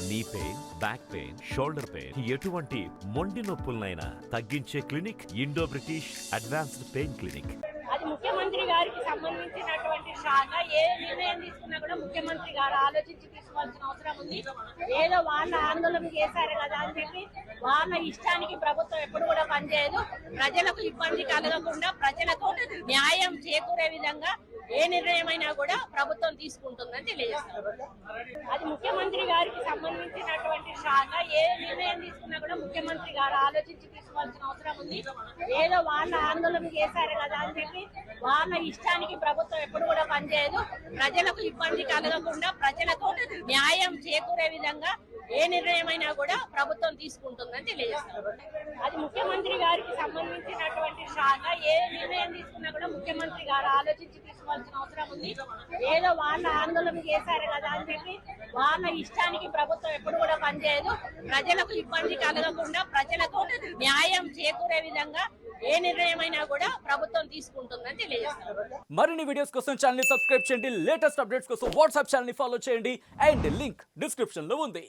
Knee pain, back pain, shoulder pain, ఎటువంటి మొండి నొప్పులనైనా తగ్గించే clinic Indo British advanced pain clinic. అది ముఖ్యమంత్రి గారికి సంబంధించినటువంటి శాఖ. ఏ నిర్ణయం తీసుకున్నా కూడా ముఖ్యమంత్రి గారు ఆలోచించి తీసుకోవాల్సిన అవసరం ఉంది. ఏదో వాళ్ళ ఆందోళన చేశారు కదా అని చెప్పి వాళ్ళ ఇష్టానికి ప్రభుత్వం ఎప్పుడు కూడా పనిచేయదు. ప్రజలకు ఇబ్బంది కలగకుండా ప్రజలకు న్యాయం చేకూరే విధంగా ఏ నిర్ణయమైనా కూడా ప్రభుత్వం తీసుకుంటుందని తెలియజేస్తారు. అది ముఖ్యమంత్రి గారికి సంబంధించినటువంటి శాఖ. ఏ నిర్ణయం తీసుకున్నా కూడా ముఖ్యమంత్రి గారు ఆలోచించి తీసుకోవాల్సిన అవసరం ఉంది. ఏదో వాళ్ళ ఆందోళన చేశారు కదా అని చెప్పి వాళ్ళ ఇష్టానికి ప్రభుత్వం ఎప్పుడు కూడా పనిచేయదు. ప్రజలకు ఇబ్బంది కలగకుండా ప్రజలకు న్యాయం చేకూరే విధంగా ఏ నిర్ణయమైనా కూడా ప్రభుత్వం తీసుకుంటుందని తెలియజేస్తారు. అది ముఖ్యమంత్రి గారికి సంబంధించినటువంటి శాఖ. ఏ నిర్ణయం తీసుకున్నా కూడా ముఖ్యమంత్రి గారు ఆలోచించి తీసుకోవాల్సిన అవసరం ఉంది. ఏదో వాళ్ళ ఆందోళన చేశారు కదా అని చెప్పి వాళ్ళ ఇష్టానికి ప్రభుత్వం ఎప్పుడు కూడా పనిచేయదు. ప్రజలకు ఇబ్బంది కలగకుండా ప్రజలకు న్యాయం చేకూరే విధంగా ఏ నిర్ణయమైనా కూడా ప్రభుత్వం తీసుకుంటుందని తెలియజేస్తారు. మరిన్ని వీడియోస్ కోసం ఛానల్ ని సబ్స్క్రైబ్ చేయండి. లేటెస్ట్ అప్డేట్స్ కోసం వాట్సాప్ ఛానల్ ని ఫాలో చేయండి. అండ్ లింక్ డిస్క్రిప్షన్ లో ఉంది.